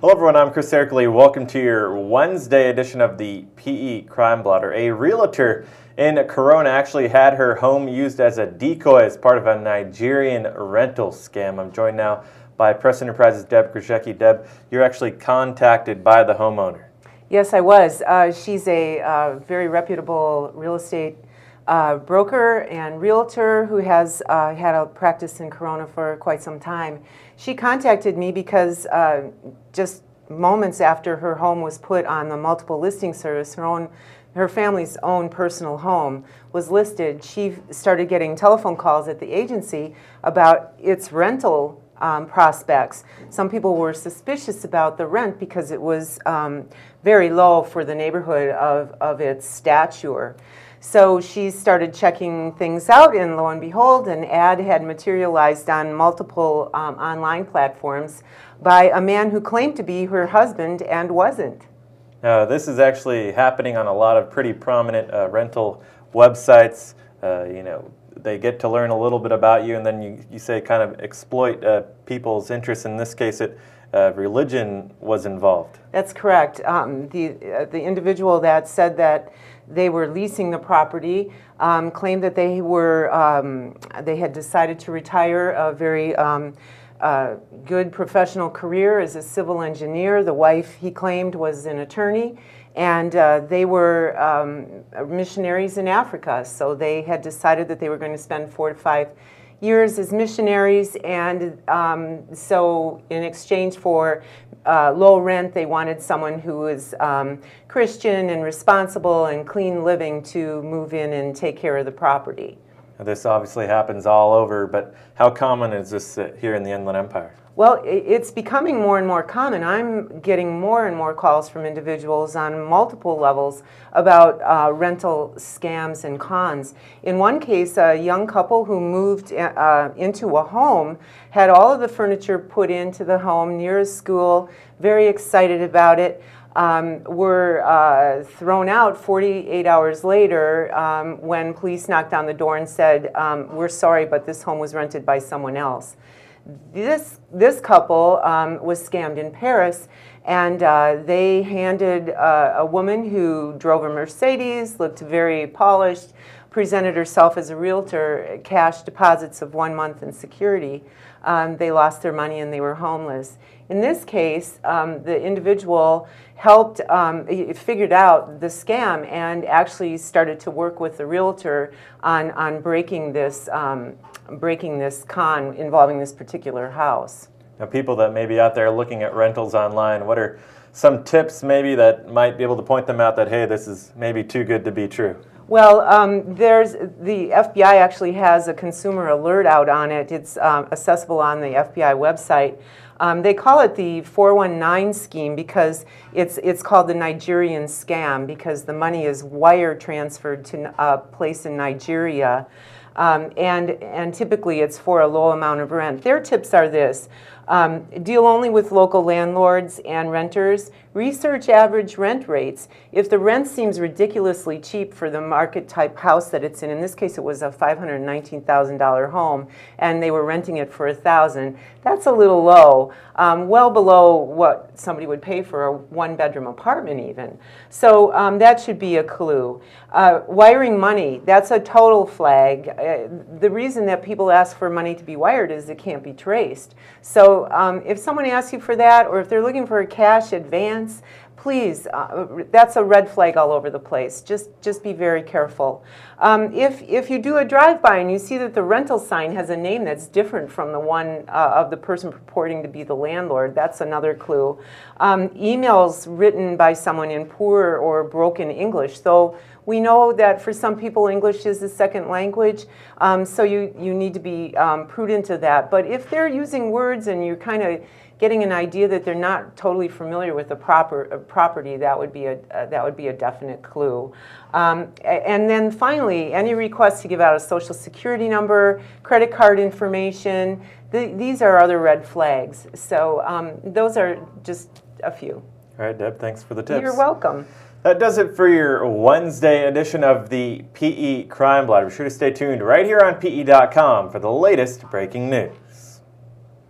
Hello everyone, I'm Chris Erkley. Welcome to your Wednesday edition of the PE Crime Blotter. A realtor in Corona actually had her home used as a decoy as part of a Nigerian rental scam. I'm joined now by Press Enterprises' Deb Krzyzewski. Deb, you're actually contacted by the homeowner. Yes, I was. She's a very reputable real estate broker and realtor who has had a practice in Corona for quite some time. She contacted me because just moments after her home was put on the multiple listing service, her family's own personal home was listed. She started getting telephone calls at the agency about its rental prospects. Some people were suspicious about the rent because it was very low for the neighborhood of its stature. So she started checking things out, and lo and behold, an ad had materialized on multiple online platforms by a man who claimed to be her husband and wasn't. This is actually happening on a lot of pretty prominent rental websites. They get to learn a little bit about you, and then you say kind of exploit people's interests. In this case, religion was involved. That's correct. The individual that said that they were leasing the property claimed that they had decided to retire a very good professional career as a civil engineer. The wife, he claimed, was an attorney, and they were missionaries in Africa. So they had decided that they were going to spend 4 to 5 years as missionaries, and so in exchange for low rent, they wanted someone who was Christian and responsible and clean living to move in and take care of the property. This obviously happens all over, but how common is this here in the Inland Empire? Well, it's becoming more and more common. I'm getting more and more calls from individuals on multiple levels about rental scams and cons. In one case, a young couple who moved into a home had all of the furniture put into the home near a school, very excited about it. Were thrown out 48 hours later when police knocked on the door and said, "We're sorry, but this home was rented by someone else." This couple was scammed in Paris, and they handed a woman who drove a Mercedes, looked very polished, presented herself as a realtor, cash deposits of 1 month in security. They lost their money and they were homeless. In this case, the individual helped, figured out the scam and actually started to work with the realtor on breaking this con involving this particular house. Now, people that may be out there looking at rentals online, what are some tips maybe that might be able to point them out that, hey, this is maybe too good to be true? Well, the FBI actually has a consumer alert out on it. It's accessible on the FBI website. They call it the 419 scheme because it's called the Nigerian scam because the money is wire transferred to a place in Nigeria. And typically it's for a low amount of rent. Their tips are this: deal only with local landlords and renters. Research average rent rates. If the rent seems ridiculously cheap for the market type house that it's in this case it was a $519,000 home, and they were renting it for $1,000, that's a little low, well below what somebody would pay for a 1-bedroom apartment even. So that should be a clue. Wiring money, that's a total flag. The reason that people ask for money to be wired is it can't be traced. So if someone asks you for that, or if they're looking for a cash advance, please, that's a red flag all over the place. Just be very careful. If you do a drive-by and you see that the rental sign has a name that's different from the one of the person purporting to be the landlord, that's another clue. Emails written by someone in poor or broken English, though we know that for some people English is a second language, so you need to be prudent of that. But if they're using words and you're kind of getting an idea that they're not totally familiar with the property, that would be a definite clue. And then finally, any request to give out a social security number, credit card information, these are other red flags. So those are just a few. All right, Deb, thanks for the tips. You're welcome. That does it for your Wednesday edition of the PE Crime Blotter. Be sure to stay tuned right here on PE.com for the latest breaking news.